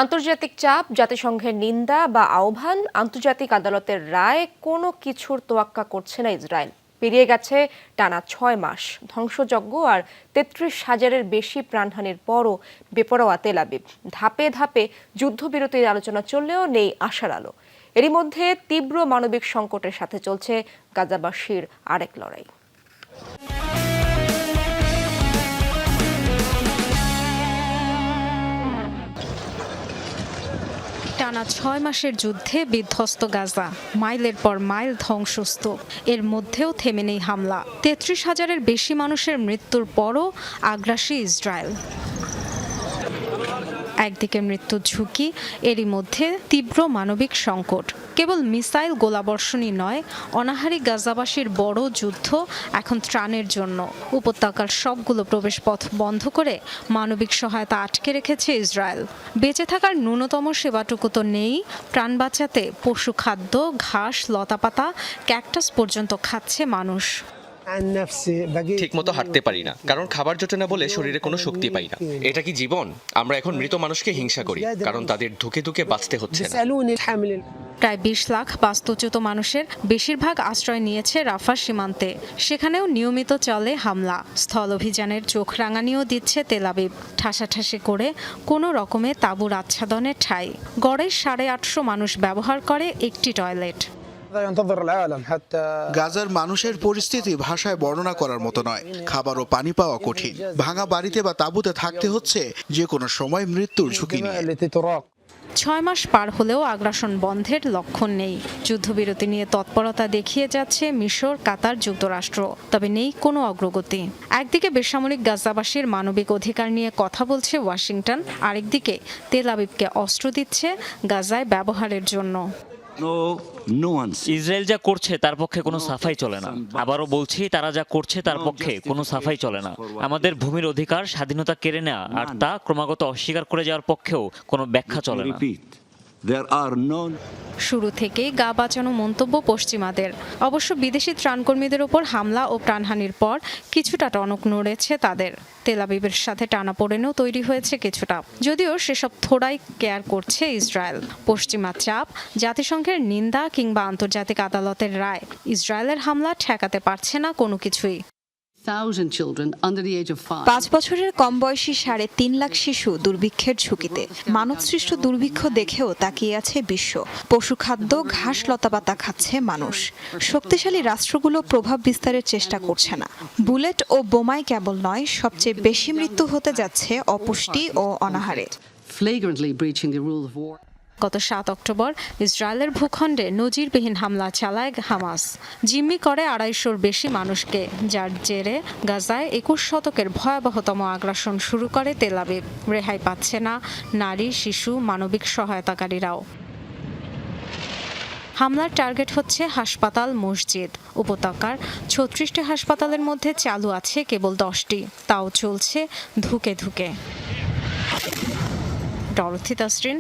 আন্তর্জাতিক চাপ, জাতিসংঘের নিন্দা বা আহ্বান, আন্তর্জাতিক আদালতের রায় কোনো কিছুর তোয়াক্কা করছে না ইসরায়েল। পেরিয়ে গেছে টানা ৬ মাস, ধ্বংসযজ্ঞ আর ৩৩,০০০-এর বেশি প্রাণহানির পরও বেপরোয়া তেল আবিব। ধাপে ধাপে যুদ্ধবিরতির আলোচনা চললেও নেই আশার আলো। এরই মধ্যে তীব্র মানবিক সংকটের সাথে চলছে গাজাবাসীর আরেক লড়াই। টানা ৬ মাসের যুদ্ধে বিধ্বস্ত গাজা, মাইলের পর মাইল ধ্বংসস্তূপ। এর মধ্যেও থেমে নেই হামলা। ৩৩,০০০-এর বেশি মানুষের মৃত্যুর পরও আগ্রাসী ইসরায়েল। একদিকে মৃত্যুর ঝুঁকি, এরই মধ্যে তীব্র মানবিক সংকট। কেবল মিসাইল গোলাবর্ষণই নয়, অনাহারী গাজাবাসীর বড় যুদ্ধ এখন ত্রাণের জন্য। উপত্যকার সবগুলো প্রবেশপথ বন্ধ করে মানবিক সহায়তা আটকে রেখেছে ইসরায়েল। বেঁচে থাকার ন্যূনতম সেবাটুকু তো নেই। প্রাণ বাঁচাতে পশু খাদ্য, ঘাস, লতাপাতা, ক্যাকটাস পর্যন্ত খাচ্ছে মানুষ। ঠিকমতো হাঁটতে পারি না, কারণ খাবার জোটে না বলে শরীরে কোনো শক্তি পাই না। এটা কি জীবন? আমরা এখন মৃত মানুষকে হিংসা করি, কারণ তাদের ধুকে ধুকে বাঁচতে হচ্ছে না। প্রায় ২০ লাখ বাস্তুচ্যুত মানুষের বেশিরভাগ আশ্রয় নিয়েছে রাফা সীমান্তে। সেখানেও নিয়মিত চলে হামলা। স্থল অভিযানের চোখ রাঙানিও দিচ্ছে তেল আবিব। ঠাসাঠাসি করে কোনো রকমে তাঁবুর আচ্ছাদনের ঠাঁই। গড়ে ৮৫০ মানুষ ব্যবহার করে একটি টয়লেট। গাজার মানুষের পরিস্থিতি ভাষায় বর্ণনা করার মতো নয়। খাবার ও পানি পাওয়া কঠিন। ভাঙা বাড়িতে বা তাঁবুতে থাকতে হচ্ছে যে কোনো সময় মৃত্যুর ঝুঁকি নিয়ে। ৬ মাস পার হলেও আগ্রাসন বন্ধের লক্ষণ নেই। যুদ্ধবিরতি নিয়ে তৎপরতা দেখিয়ে যাচ্ছে মিশর, কাতার, যুক্তরাষ্ট্র, তবে নেই কোনো অগ্রগতি। একদিকে বেসামরিক গাজাবাসীর মানবিক অধিকার নিয়ে কথা বলছে ওয়াশিংটন, আরেকদিকে তেল আবিবকে অস্ত্র দিচ্ছে গাজায় ব্যবহারের জন্য। ইসরায়েল যা করছে তার পক্ষে কোনো সাফাই চলে না। আবারও বলছি, তারা যা করছে তার পক্ষে কোনো সাফাই চলে না। আমাদের ভূমির অধিকার, স্বাধীনতা কেড়ে নেওয়া আর তা ক্রমাগত অস্বীকার করে যাওয়ার পক্ষেও কোনো ব্যাখ্যা চলে না। শুরু থেকেই গা বাঁচানো মন্তব্য পশ্চিমাদের। অবশ্য বিদেশি ত্রাণকর্মীদের ওপর হামলা ও প্রাণহানির পর কিছুটা টনক নড়েছে তাদের। তেল আবিবের সাথে টানাপোড়েনও তৈরি হয়েছে কিছুটা, যদিও সেসব থোড়াই কেয়ার করছে ইসরায়েল। পশ্চিমা চাপ, জাতিসংঘের নিন্দা কিংবা আন্তর্জাতিক আদালতের রায় ইসরায়েলের হামলা ঠেকাতে পারছে না কোনো কিছুই। ৫ বছরের কম বয়সী ৩.৫ লাখ শিশু দুর্ভিক্ষের ঝুঁকিতে। মানবসৃষ্ট দুর্ভিক্ষ দেখেও তাকিয়ে আছে বিশ্ব। পশুখাদ্য, ঘাস, লতাপাতা খাচ্ছে মানুষ। শক্তিশালী রাষ্ট্রগুলো প্রভাব বিস্তারের চেষ্টা করছে না। বুলেট ও বোমায় কেবল নয়, সবচেয়ে বেশি মৃত্যু হতে যাচ্ছে অপুষ্টি ও অনাহারে। গত ৭ অক্টোবর ইসরায়েলের ভূখণ্ডে নজিরবিহীন হামলা চালায় হামাস। জিম্মি করে ২৫০-র বেশি মানুষকে, যার জেরে গাজায় ২১ শতকের ভয়াবহতম আগ্রাসন শুরু করে তেল আবিব। রেহাই পাচ্ছে না নারী, শিশু, মানবিক সহায়তাকারীরাও। হামলার টার্গেট হচ্ছে হাসপাতাল, মসজিদ। উপত্যকার ৩৬টি হাসপাতালের মধ্যে চালু আছে কেবল ১০টি, তাও চলছে ধুকে ধুকে। ডরথি তাসরিন,